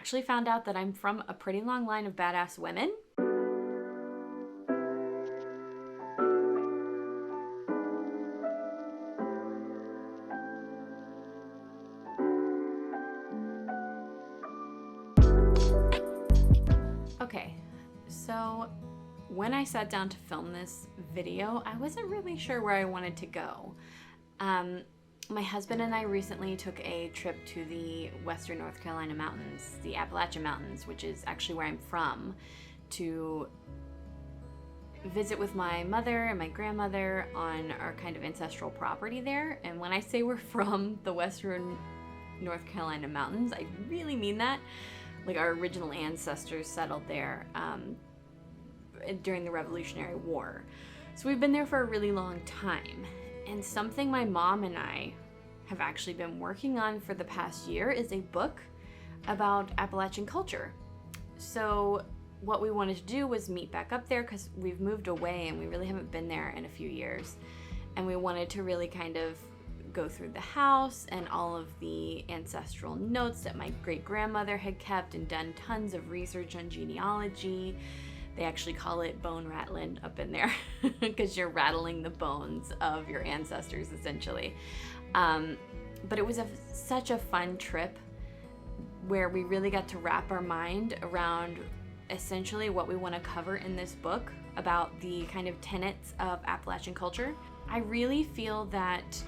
actually found out that I'm from a pretty long line of badass women. Okay, so when I sat down to film this video, I wasn't really sure where I wanted to go. My husband and I recently took a trip to the Western North Carolina mountains, the Appalachian Mountains, which is actually where I'm from, to visit with my mother and my grandmother on our kind of ancestral property there. And when I say we're from the Western North Carolina mountains, I really mean that. Like, our original ancestors settled there during the Revolutionary War. So we've been there for a really long time. And something my mom and I have actually been working on for the past year is a book about Appalachian culture. So what we wanted to do was meet back up there because we've moved away and we really haven't been there in a few years. And we wanted to really kind of go through the house and all of the ancestral notes that my great-grandmother had kept and done tons of research on genealogy. They actually call it bone rattling up in there because you're rattling the bones of your ancestors, essentially. But it was such a fun trip where we really got to wrap our mind around essentially what we want to cover in this book about the kind of tenets of Appalachian culture. I really feel that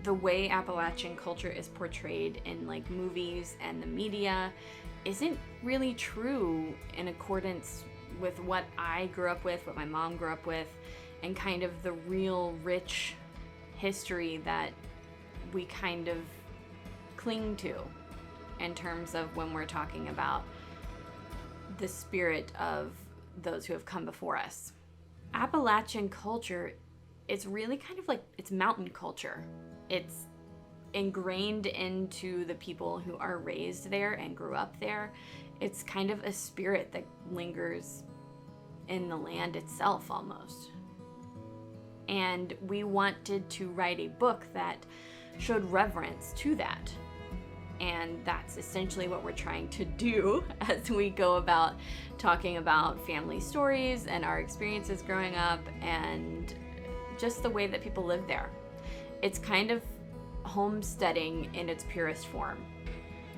the way Appalachian culture is portrayed in like movies and the media isn't really true in accordance with what I grew up with, what my mom grew up with, and kind of the real rich history that we kind of cling to in terms of when we're talking about the spirit of those who have come before us. Appalachian culture is really kind of like, it's mountain culture. It's ingrained into the people who are raised there and grew up there. It's kind of a spirit that lingers in the land itself almost. And we wanted to write a book that showed reverence to that. And that's essentially what we're trying to do as we go about talking about family stories and our experiences growing up and just the way that people live there. It's kind of homesteading in its purest form.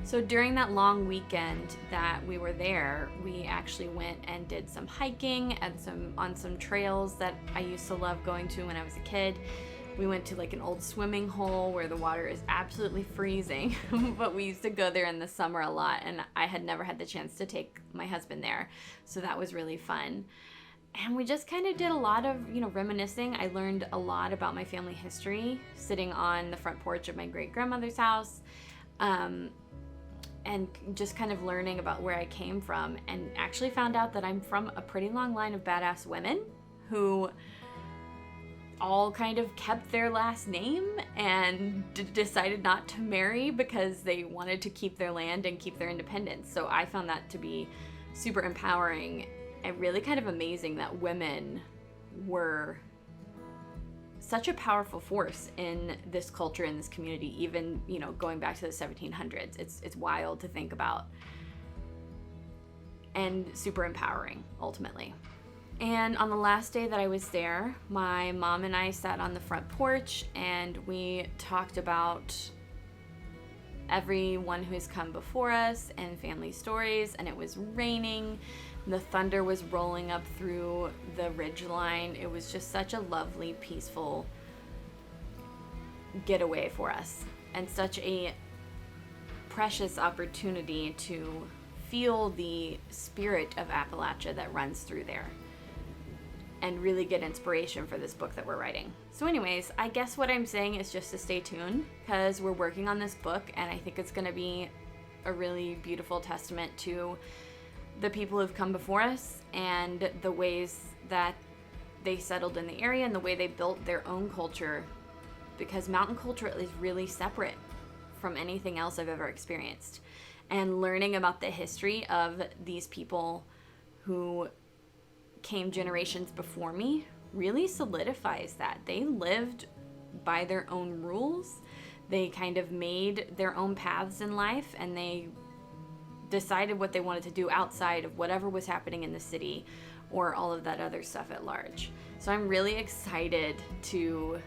So during that long weekend that we were there, we actually went and did some hiking and on some trails that I used to love going to when I was a kid. We went to like an old swimming hole where the water is absolutely freezing, but we used to go there in the summer a lot, and I had never had the chance to take my husband there, so that was really fun. And we just kind of did a lot of, reminiscing. I learned a lot about my family history sitting on the front porch of my great-grandmother's house, and just kind of learning about where I came from, and actually found out that I'm from a pretty long line of badass women who all kind of kept their last name and decided not to marry because they wanted to keep their land and keep their independence. So I found that to be super empowering and really kind of amazing that women were such a powerful force in this culture, in this community, even, going back to the 1700s. It's wild to think about and super empowering ultimately. And on the last day that I was there, my mom and I sat on the front porch and we talked about everyone who's come before us and family stories, and it was raining. The thunder was rolling up through the ridgeline. It was just such a lovely, peaceful getaway for us, and such a precious opportunity to feel the spirit of Appalachia that runs through there and really get inspiration for this book that we're writing. So anyways, I guess what I'm saying is just to stay tuned, because we're working on this book, and I think it's going to be a really beautiful testament to the people who've come before us and the ways that they settled in the area and the way they built their own culture, because mountain culture is really separate from anything else I've ever experienced. And learning about the history of these people who came generations before me really solidifies that. They lived by their own rules. They kind of made their own paths in life, and they decided what they wanted to do outside of whatever was happening in the city or all of that other stuff at large. So I'm really excited to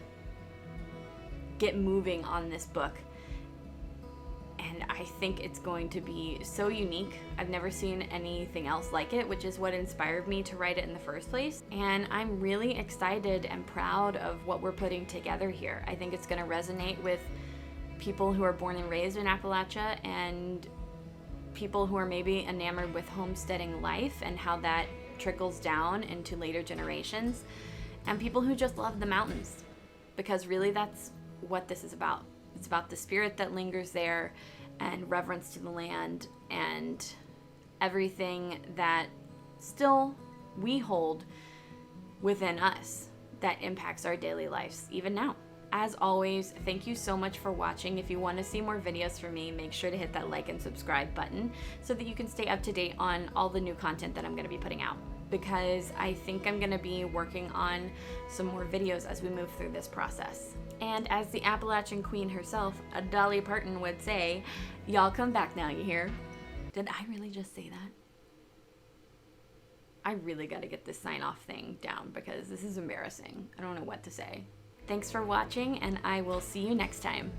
get moving on this book. And I think it's going to be so unique. I've never seen anything else like it, which is what inspired me to write it in the first place. And I'm really excited and proud of what we're putting together here. I think it's going to resonate with people who are born and raised in Appalachia and people who are maybe enamored with homesteading life and how that trickles down into later generations, and people who just love the mountains, because really that's what this is about. It's about the spirit that lingers there and reverence to the land and everything that still we hold within us that impacts our daily lives even now. As always, thank you so much for watching. If you want to see more videos from me, make sure to hit that like and subscribe button so that you can stay up to date on all the new content that I'm going to be putting out, because I think I'm going to be working on some more videos as we move through this process. And as the Appalachian queen herself, Dolly Parton, would say, y'all come back now, you hear? Did I really just say that? I really got to get this sign-off thing down because this is embarrassing. I don't know what to say. Thanks for watching, and I will see you next time.